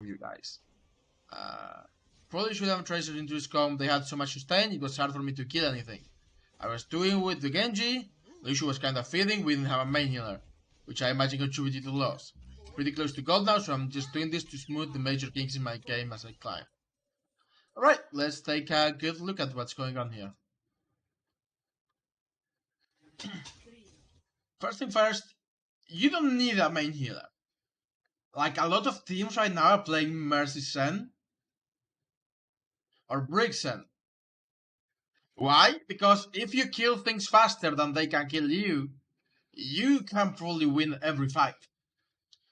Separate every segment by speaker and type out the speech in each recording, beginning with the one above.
Speaker 1: you guys. Probably should have tracers into his comp. They had so much sustain, it was hard for me to kill anything. I was doing with the Genji, Lucio was kind of feeding, we didn't have a main healer, which I imagine contributed to the loss. Pretty close to gold now, so I'm just doing this to smooth the major kinks in my game as I climb. Alright, let's take a good look at what's going on here. First thing first, you don't need a main healer. Like, a lot of teams right now are playing Mercy Sen or Brick Sen. Why? Because if you kill things faster than they can kill you, you can probably win every fight.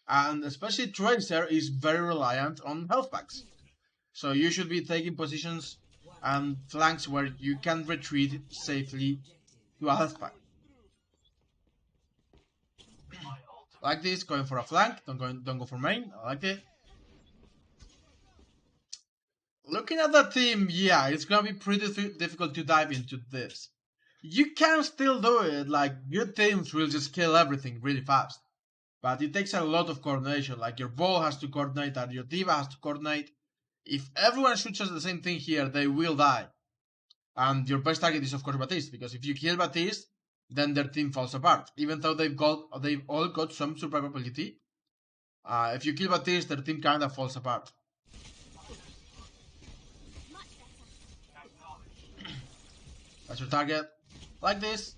Speaker 1: And especially Tracer is very reliant on health packs. So you should be taking positions and flanks where you can retreat safely to a health pack. Like this, going for a flank, don't go for main, I like it. Looking at the team, yeah, it's gonna be pretty difficult to dive into this. You can still do it, like good teams will just kill everything really fast. But it takes a lot of coordination, like your ball has to coordinate and your diva has to coordinate. If everyone shoots at the same thing here, they will die. And your best target is of course Batiste, because if you kill Batiste, then their team falls apart. Even though they've all got some survivability, if you kill Batiste, their team kinda falls apart. That's your target. Like this.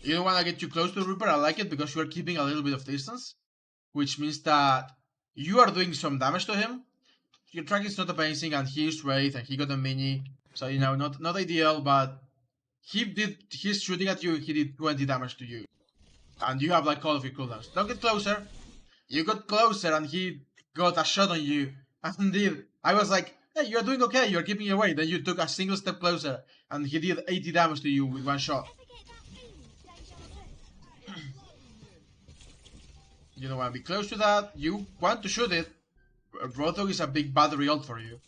Speaker 1: You don't wanna get too close to the Reaper, I like it because you are keeping a little bit of distance. Which means that you are doing some damage to him. Your track is not amazing and he's Wraith and he got a mini. So you know, not ideal, but he's shooting at you, he did 20 damage to you. And you have like all of your cooldowns. Don't get closer. You got closer and he got a shot on you. And did. I was like, hey, you're doing okay, you're keeping away. Then you took a single step closer and he did 80 damage to you with one shot. You don't want to be close to that. You want to shoot it. Rothog is a big battery ult for you.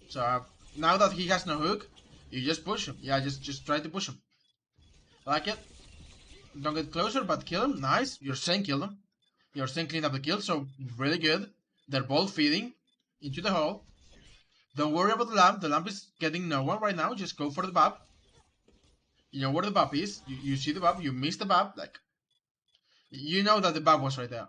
Speaker 1: So now that he has no hook, you just push him. Yeah, just try to push him. Like it. Don't get closer, but kill him. Nice. Your Sen killed him. Your Sen cleaned up the kill, so really good. They're both feeding into the hole. Don't worry about the lamp. The lamp is getting no one right now. Just go for the bab. You know where the bab is. You see the bab. You miss the bab. Like, you know that the bab was right there.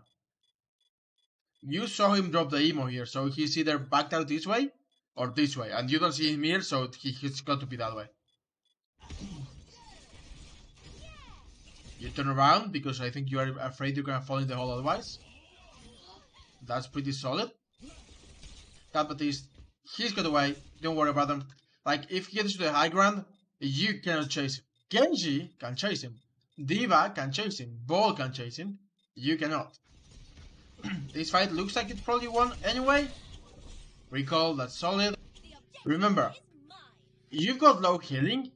Speaker 1: You saw him drop the emo here, so he's either backed out this way or this way. And you don't see him here, so he's got to be that way. You turn around because I think you are afraid you're gonna fall in the hole otherwise. That's pretty solid. That Batiste, he's got away. Don't worry about him. Like, if he gets to the high ground, you cannot chase him. Genji can chase him. Diva can chase him. Ball can chase him. You cannot. This fight looks like it's probably won anyway. Recall, that's solid. Remember, you've got low healing,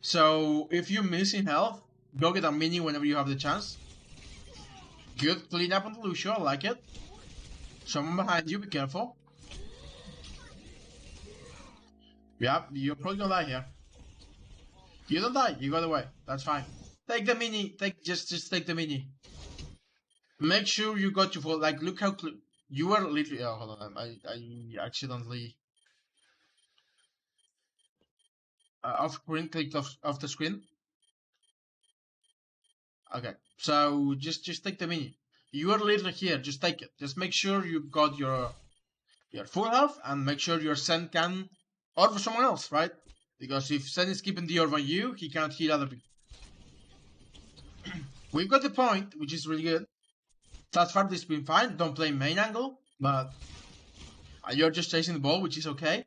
Speaker 1: so if you miss in health, go get a mini whenever you have the chance. Good cleanup on the Lucio, I like it. Someone behind you, be careful. Yeah, you're probably gonna die here. You don't die, you got away. That's fine. Take the mini, just take the mini. Make sure you got your full, like, look how you were literally, oh, hold on, I accidentally off screen, clicked off the screen. Okay, so just take the mini. You are literally here, just take it. Just make sure you got your full health and make sure your Sen can orb for someone else, right? Because if Sen is keeping the orb on you, he cannot heal other people. We've got the point, which is really good. That far this has been fine. Don't play main angle, but you're just chasing the ball, which is okay.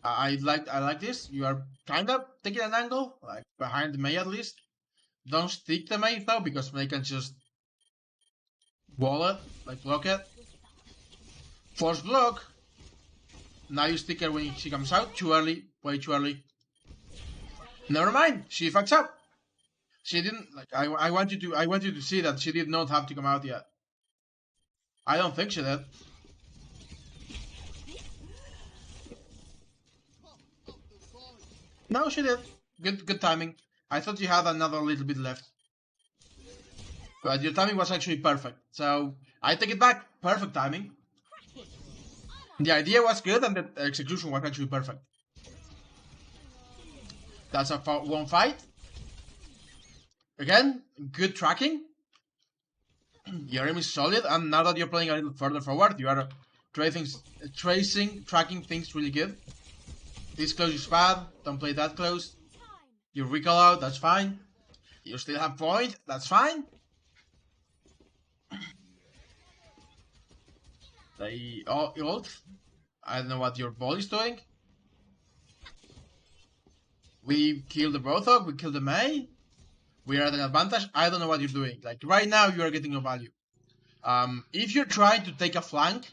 Speaker 1: I like this. You are kind of taking an angle, like behind the Mei at least. Don't stick the Mei though, because Mei can just wall it, like block it. Force block. Now you stick her when she comes out. Too early, way too early. Never mind, she fucks up. She didn't, like, I want you to see that she did not have to come out yet. I don't think she did. No, she did. Good timing. I thought you had another little bit left. But your timing was actually perfect. So I take it back. Perfect timing. The idea was good and the execution was actually perfect. That's a one fight. Again, good tracking. Your aim is solid, and now that you're playing a little further forward, you are tracking things really good. This close is bad, don't play that close. You recall out, that's fine. You still have point, that's fine. They ult. I don't know what your ball is doing. We killed the Brothog, we killed the Mei. We are at an advantage. I don't know what you're doing. Like right now, you are getting no value. If you're trying to take a flank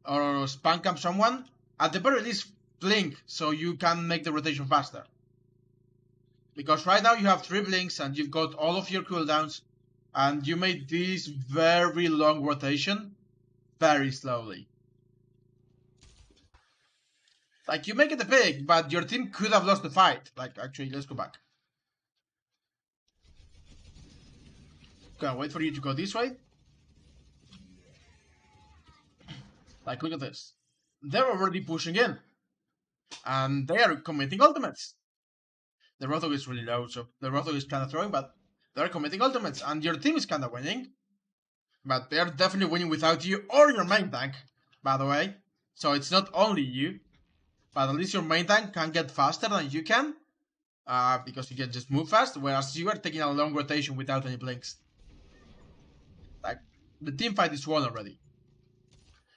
Speaker 1: or spam camp someone, at the very least, blink so you can make the rotation faster. Because right now you have 3 blinks and you've got all of your cooldowns, and you made this very long rotation very slowly. Like, you make it a pick, but your team could have lost the fight. Like, actually, let's go back. Gonna wait for you to go this way. Like, look at this. They're already pushing in. And they are committing ultimates. The Rothog is really low, so the Rothog is kind of throwing, but they're committing ultimates. And your team is kind of winning. But they're definitely winning without you or your main tank, by the way. So it's not only you. But at least your main tank can get faster than you can. Because you can just move fast, whereas you are taking a long rotation without any blinks. Like, the team fight is won already.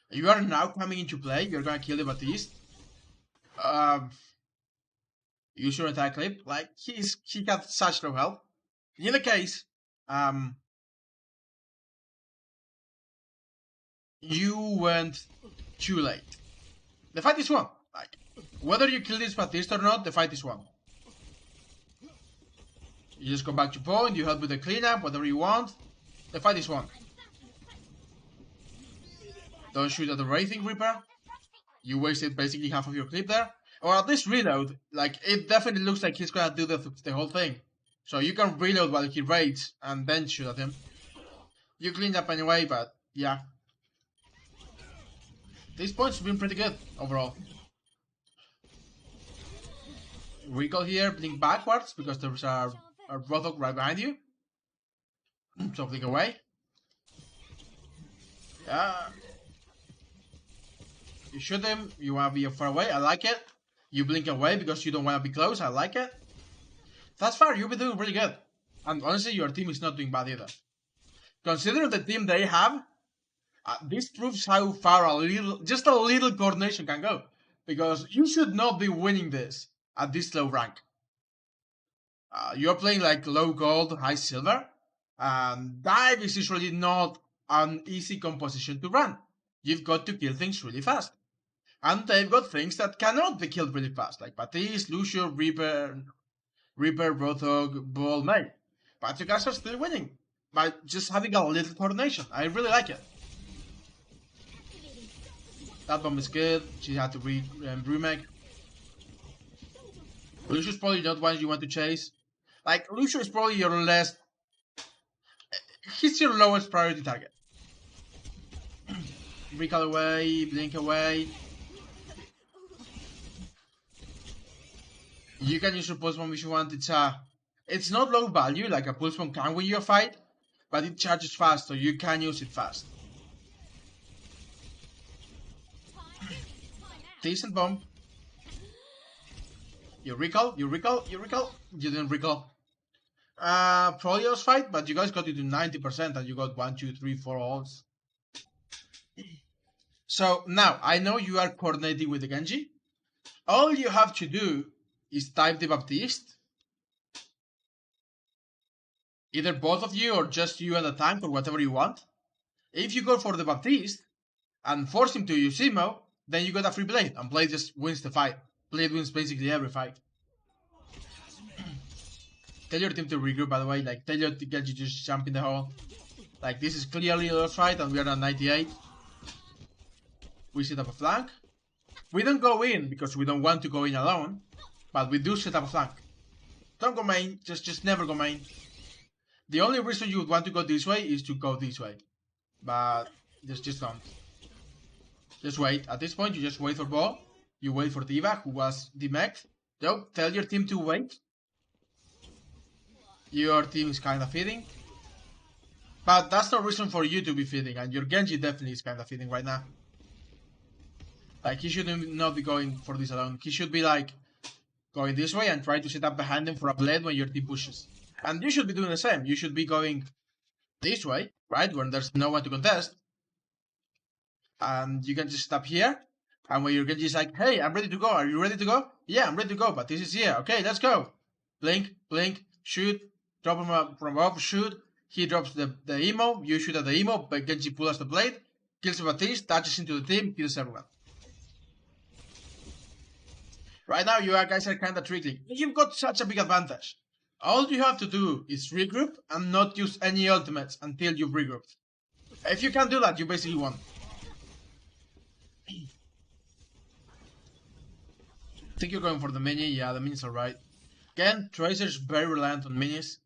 Speaker 1: You are now coming into play, you're gonna kill the Baptiste. Use your entire clip. Like, he got such low health. In the case, you went too late. The fight is won. Like, whether you kill this Baptiste or not, the fight is won. You just go back to point, you help with the cleanup, whatever you want. The fight is won. Don't shoot at the Wraithing Reaper. You wasted basically half of your clip there. Or at least reload. Like, it definitely looks like he's gonna do the whole thing. So you can reload while he raids and then shoot at him. You cleaned up anyway, but yeah. These points have been pretty good overall. Recall here, blink backwards because there's a Rothog right behind you. So blink away. Yeah. You shoot him, you want to be far away, I like it. You blink away because you don't want to be close, I like it. That's fair, you've been doing really good. And honestly, your team is not doing bad either. Considering the team they have, this proves how far just a little coordination can go. Because you should not be winning this at this low rank. You're playing like low gold, high silver. And dive is usually not an easy composition to run. You've got to kill things really fast. And they've got things that cannot be killed really fast, like Baptiste, Lucio, Reaper, Rothog, Ball, Mei. But you guys are still winning by just having a little coordination. I really like it. That bomb is good. She had to remake. Lucio's probably not one you want to chase. Like, Lucio is probably your less... He's your lowest priority target. Recall away, blink away. You can use your pulse bomb if you want. It's not low value, like a pulse bomb can win you a fight, but it charges fast, so you can use it fast. Decent bomb. You recall. You didn't recall. Probably was fight, but you guys got it to 90% and you got 1, 2, 3, 4 ults. So now, I know you are coordinating with the Genji. All you have to do is type the Baptiste. Either both of you or just you and the tank or whatever you want. If you go for the Baptiste and force him to use Emo, then you got a free Blade and Blade just wins the fight. Blade wins basically every fight. Tell your team to regroup, by the way. Like, tell your Genji to just jump in the hole. Like, this is clearly a lost fight and we are at 98. We set up a flank. We don't go in because we don't want to go in alone. But we do set up a flank. Don't go main, just never go main. The only reason you would want to go this way is to go this way. But just don't. Just wait. At this point, you just wait for Bo. You wait for D.Va, who was demeched. Don't tell your team to wait. Your team is kind of feeding. But that's no reason for you to be feeding, and your Genji definitely is kind of feeding right now. Like, he should not be going for this alone. He should be, like, going this way and try to set up behind him for a blade when your team pushes. And you should be doing the same. You should be going this way, right, when there's no one to contest. And you can just stop here. And when your Genji is like, hey, I'm ready to go. Are you ready to go? Yeah, I'm ready to go, but this is here. Okay, let's go. Blink, blink, shoot. Drop him from above, shoot. He drops the emo. You shoot at the emo, but Genji pulls the blade. Kills Baptiste, touches into the team, kills everyone. Right now, you guys are kind of trickling. You've got such a big advantage. All you have to do is regroup and not use any ultimates until you've regrouped. If you can do that, you basically won. I think you're going for the mini. Yeah, the mini's alright. Again, Tracer's very reliant on minis.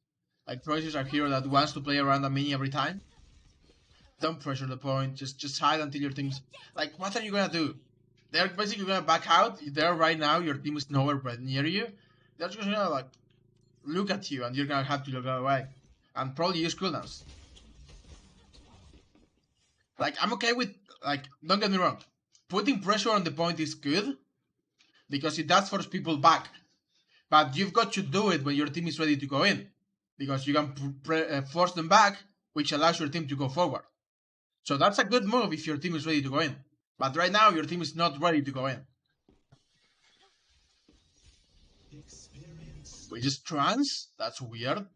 Speaker 1: Like, Tracer's a hero that wants to play around a mini every time. Don't pressure the point. Just hide until your team's... Like, what are you gonna do? They're basically gonna back out. There right now, your team is nowhere but near you. They're just gonna, like, look at you, and you're gonna have to look away. And probably use cooldowns. Like, I'm okay with... Like, don't get me wrong. Putting pressure on the point is good, because it does force people back. But you've got to do it when your team is ready to go in. Because you can force them back, which allows your team to go forward. So that's a good move if your team is ready to go in. But right now, your team is not ready to go in. We just trance? That's weird.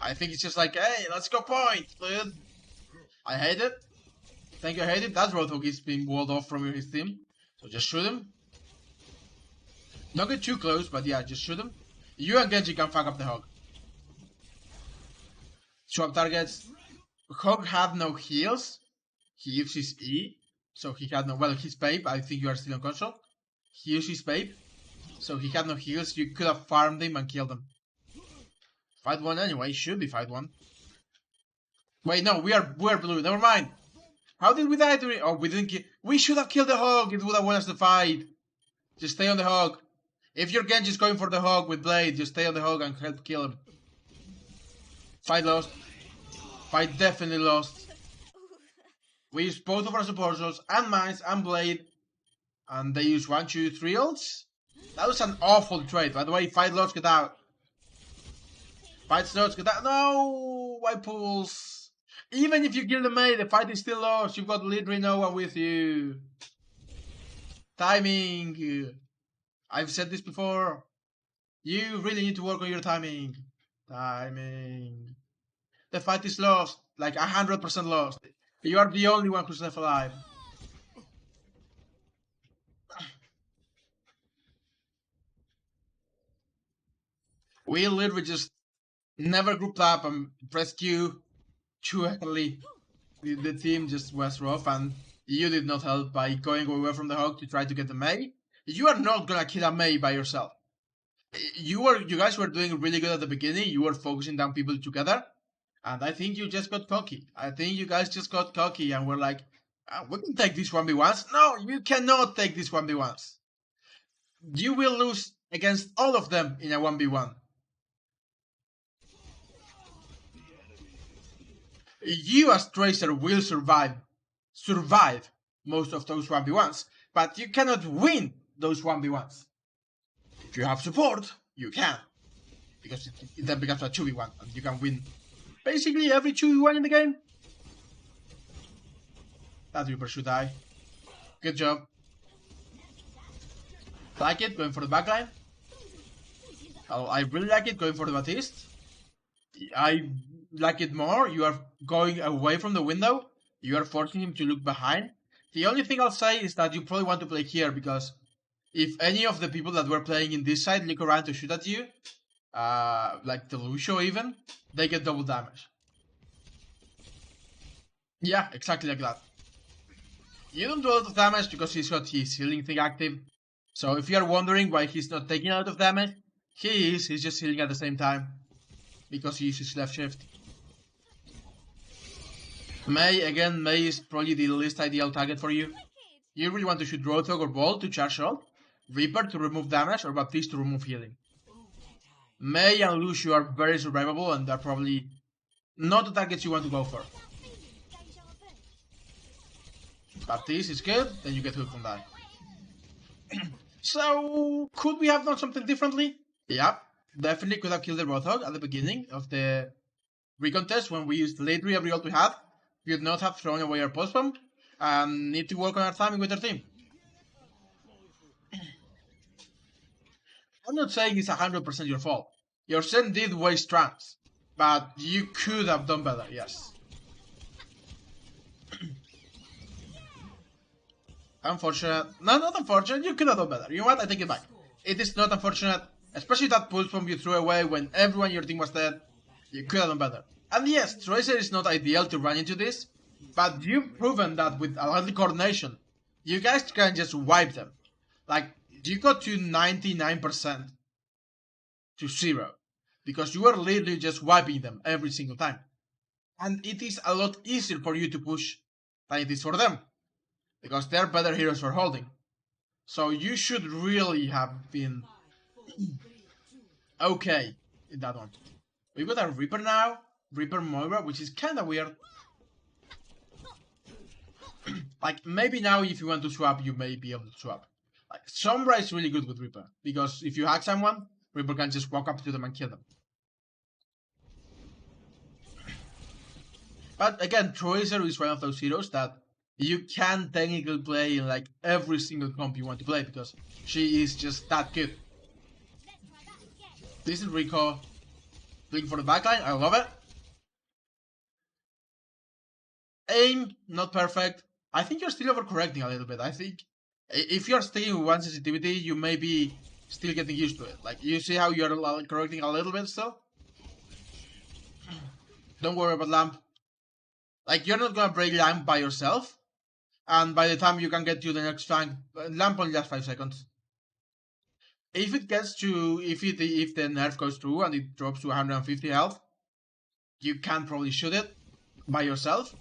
Speaker 1: I think it's just like, hey, let's go point, dude. I hate it. Thank you, I hate it. That's Roadhog is being walled off from his team. So just shoot him. Don't get too close, but yeah, just shoot him. You and Genji can fuck up the Hog. Swap targets. Hog had no heals. He used his E. So he had no... Well, his Babe. I think you are still on console. He used his Babe. So he had no heals. You could have farmed him and killed him. Fight 1 anyway. Should be fight 1. Wait, no. We're blue. Never mind. How did we die during... Oh, we didn't kill... We should have killed the Hog. It would have won us the fight. Just stay on the Hog. If your Genji is going for the Hog with Blade, just stay on the Hog and help kill him. Fight lost. Fight definitely lost. We used both of our supporters and mines and Blade. And they used 1, 2, 3 ults. That was an awful trade. By the way, fight lost, get out. Fight lost, get out. No! Why pulls? Even if you kill the Mei, the fight is still lost. You've got literally no one with you. Timing. I've said this before. You really need to work on your timing. Timing. The fight is lost. Like 100% lost. You are the only one who's left alive. We literally just never grouped up and pressed Q too early. The team just was rough, and you did not help by going away from the Hog to try to get the Mei. You are not gonna kill a Mei by yourself. You guys were doing really good at the beginning. You were focusing down people together, and I think you just got cocky. I think you guys just got cocky and were like, we can take these 1v1s. No, you cannot take these 1v1s. You will lose against all of them in a 1v1. You as Tracer will survive most of those 1v1s, but you cannot win those 1v1s. If you have support, you can. Because it then becomes a 2v1 and you can win basically every 2v1 in the game. That Reaper should die. Good job. Like it, going for the backline. I really like it, going for the Baptiste. I like it more. You are going away from the window. You are forcing him to look behind. The only thing I'll say is that you probably want to play here, because if any of the people that were playing in this side look around to shoot at you, like the Lucio even, they get double damage. Yeah, exactly like that. You don't do a lot of damage because he's got his healing thing active. So if you are wondering why he's not taking a lot of damage, he is, he's just healing at the same time. because he uses left shift. Mei is probably the least ideal target for you. You really want to shoot Roadhog or Bolt to charge ult, Reaper to remove damage, or Baptiste to remove healing. Mei and Lucio are very survivable and are probably not the targets you want to go for. Baptiste is good, then you get hooked on that. So, could we have done something differently? Yeah, definitely could have killed the Roadhog at the beginning of the recontest when we used late every ult we had. We would not have thrown away our post bomb and need to work on our timing with our team. I'm not saying it's 100% your fault. Your Zen did waste trans, but you could have done better, yes. Unfortunate. No, not unfortunate. You could have done better. You know what? I take it back. It is not unfortunate, especially that pulse bomb you threw away when everyone in your team was dead. You could have done better. And yes, Tracer is not ideal to run into this, but you've proven that with a little coordination, you guys can just wipe them. Like, you got to 99% to 0, because you are literally just wiping them every single time. And it is a lot easier for you to push than it is for them, because they're better heroes for holding. So you should really have been okay in that one. We've got a Reaper now, Reaper Moira, which is kinda weird. Like, maybe now if you want to swap, you may be able to swap. Like, Sombra is really good with Reaper, because if you hack someone, Reaper can just walk up to them and kill them. But again, Tracer is one of those heroes that you can technically play in like every single comp you want to play, because she is just that good. This is Rico looking for the backline. I love it. Aim, not perfect. I think you're still overcorrecting a little bit. I think if you're sticking with one sensitivity, you may be still getting used to it. Like, you see how you're correcting a little bit still? Don't worry about Lamp. Like, you're not gonna break Lamp by yourself, and by the time you can get to the next flank, Lamp only lasts 5 seconds. If it gets to, if the nerf goes through and it drops to 150 health, you can probably shoot it by yourself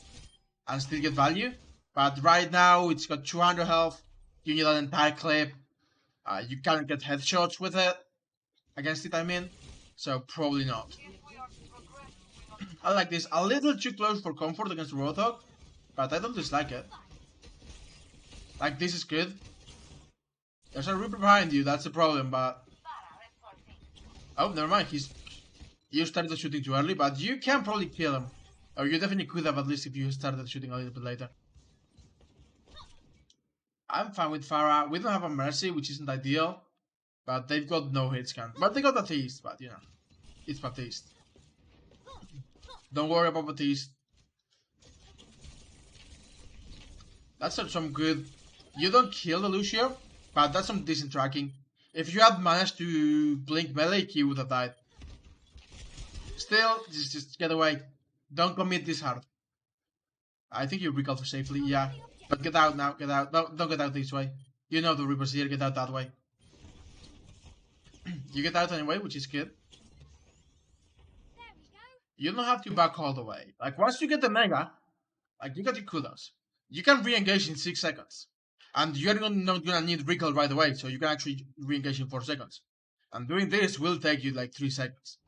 Speaker 1: and still get value. But right now it's got 200 health. You need an entire clip. You can't get headshots with it against it. I mean, so probably not. I like this a little too close for comfort against Roadhog, but I don't dislike it. Like, this is good. There's a Reaper behind you, that's the problem, but... Oh, never mind, you started shooting too early, but you can probably kill him. Or you definitely could have, at least if you started shooting a little bit later. I'm fine with Pharah. We don't have a Mercy, which isn't ideal, but they've got no hit scan. But they got Baptiste, but you know, it's Baptiste. Don't worry about Baptiste. That's some good... You don't kill the Lucio, but that's some decent tracking. If you had managed to blink melee, he would have died. Still, just get away. Don't commit this hard. I think you recall for safely, yeah. But get out now, get out. No, don't get out this way. You know the Reaper's here, get out that way. You get out anyway, which is good. You don't have to back all the way. Like, once you get the Mega, like, you got your coolers. You can re-engage in 6 seconds. And you're not gonna need recall right away, so you can actually re-engage in 4 seconds. And doing this will take you like 3 seconds.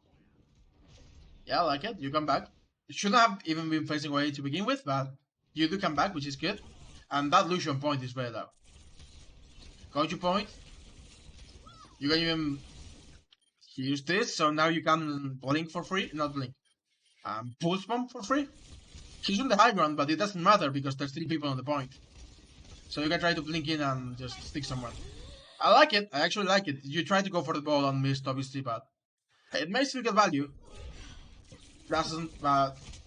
Speaker 1: Yeah, I like it. You come back. You shouldn't have even been facing away to begin with, but you do come back, which is good. And that Lucian point is very low. Go to point. You can even use this, so now you can blink for free. Not blink. Pulse bomb for free. He's on the high ground, but it doesn't matter because there's 3 people on the point. So you can try to blink in and just stick someone. I like it. I actually like it. You try to go for the ball and missed, obviously, but it may still get value. Doesn't,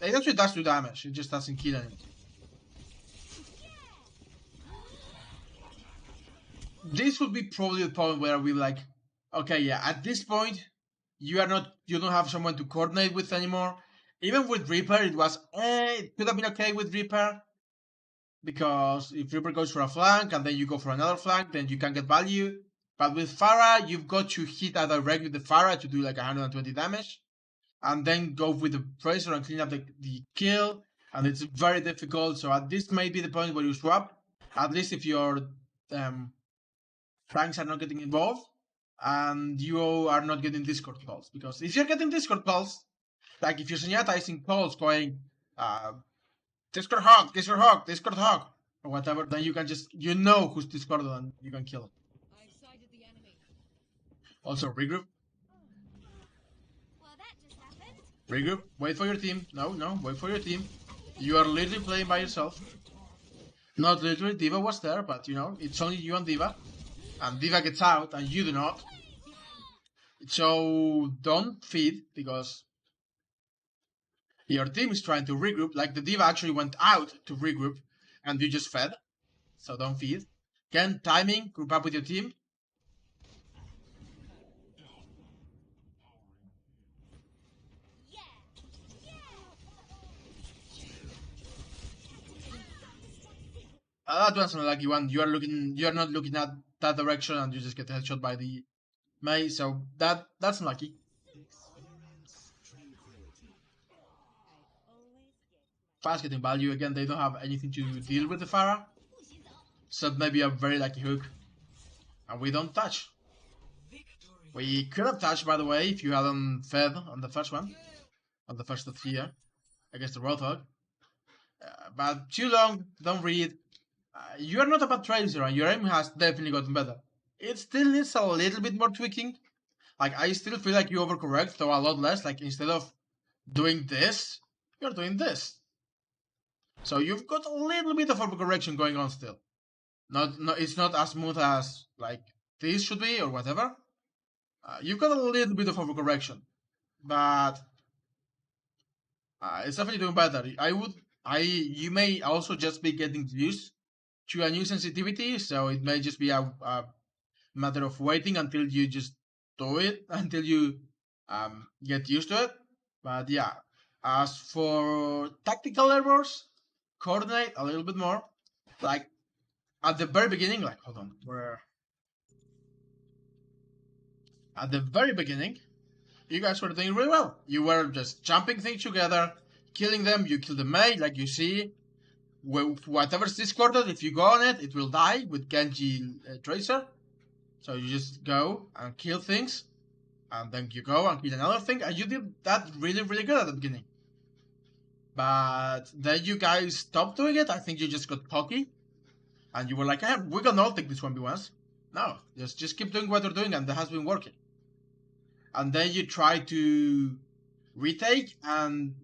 Speaker 1: it actually does do damage. It just doesn't kill anyone. This would be probably the point where we like, okay, yeah, at this point, you don't have someone to coordinate with anymore. Even with Reaper, it was, it could have been okay with Reaper. Because if Reaper goes for a flank and then you go for another flank, then you can get value. But with Pharah, you've got to hit a direct with the Pharah to do like 120 damage. and then go with the Tracer and clean up the kill, and it's very difficult. So at this may be the point where you swap, at least if your tanks are not getting involved, and you are not getting Discord calls. Because if you're getting Discord calls, like if your Zenyatta is in calls going, uh, Discord hog, Discord hog, Discord hog, or whatever, then you can just, you know who's Discord and you can kill him. Also, regroup. Regroup, wait for your team. No, wait for your team. You are literally playing by yourself. Not literally, D.Va was there, but you know, it's only you and D.Va. And D.Va gets out, and you do not. So don't feed, because your team is trying to regroup. Like the D.Va actually went out to regroup, and you just fed. So don't feed. Again, timing, group up with your team. That one's an unlucky one. You are not looking at that direction, and you just get headshot by the Mei. So that's unlucky. Fast getting value again. They don't have anything to deal with the Pharah, so maybe a very lucky hook, and we don't touch. We could have touched, by the way, if you hadn't fed on the first one, on the first of here, against the Roadhog. But too long, don't read. You are not a bad tracer, and your aim has definitely gotten better. It still needs a little bit more tweaking. Like, I still feel like you overcorrect, though a lot less. Like, instead of doing this, you're doing this. So you've got a little bit of overcorrection going on still. It's not as smooth as, like, this should be, or whatever. You've got a little bit of overcorrection. But it's definitely doing better. You may also just be getting used to a new sensitivity, so it may just be a matter of waiting until you just do it, until you get used to it. But yeah, as for tactical errors, coordinate a little bit more. Like at the very beginning, like hold on, where at the very beginning, you guys were doing really well. You were just jumping things together, killing them. You kill the Mei, like you see. Whatever's discorded, if you go on it, it will die with Genji Tracer. So you just go and kill things, and then you go and kill another thing, and you did that really, really good at the beginning. But then you guys stopped doing it. I think you just got cocky, and you were like, hey, we're gonna all take this 1v1s. No, just keep doing what you're doing, and that has been working. And then you try to retake, and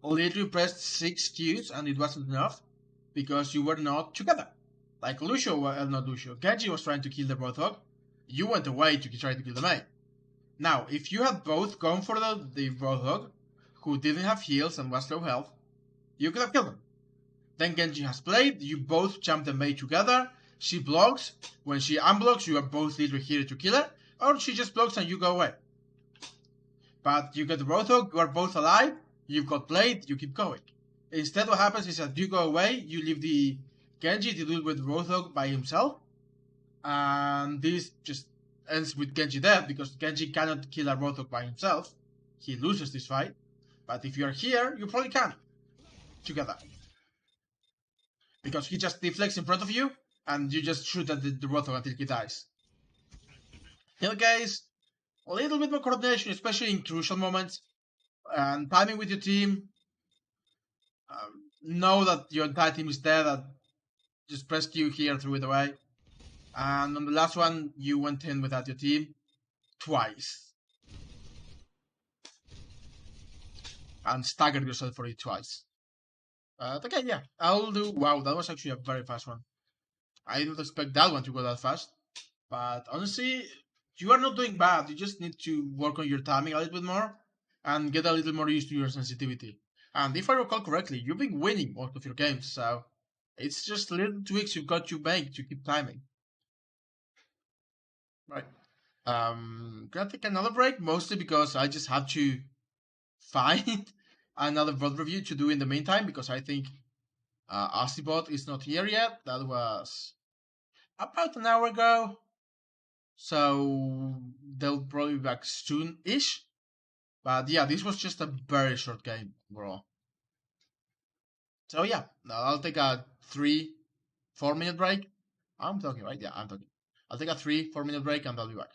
Speaker 1: literally pressed 6 Qs, and it wasn't enough, because you were not together. Like not Lucio, Genji was trying to kill the Roadhog. You went away to try to kill the Mei. Now, if you had both gone for the Roadhog, who didn't have heals and was low health, you could have killed him. Then Genji has played, you both jump the Mei together, she blocks, when she unblocks, you are both literally here to kill her, or she just blocks and you go away. But you get the Roadhog, you are both alive, you've got played, you keep going. Instead, what happens is that you go away, you leave the Genji to deal with Roadhog by himself, and this just ends with Genji death, because Genji cannot kill a Roadhog by himself. He loses this fight. But if you're here, you probably can. Together. Because he just deflects in front of you, and you just shoot at the Roadhog until he dies. In any case, a little bit more coordination, especially in crucial moments, and timing with your team. Know that your entire team is dead, and just press Q here, threw it away. And on the last one, you went in without your team twice. And staggered yourself for it twice. Okay, yeah, I'll do. Wow, that was actually a very fast one. I didn't expect that one to go that fast. But honestly, you are not doing bad. You just need to work on your timing a little bit more and get a little more used to your sensitivity. And if I recall correctly, you've been winning most of your games, so it's just little tweaks you've got to make to keep timing. Right. Gonna take another break, mostly because I just have to find another VOD review to do in the meantime, because I think Astibot is not here yet. That was about an hour ago. So they'll probably be back soon-ish. But yeah, this was just a very short game, bro. So yeah, I'll take a 3-4 minute break. I'm talking, right? Yeah, I'm talking. I'll take a 3-4 minute break and I'll be back.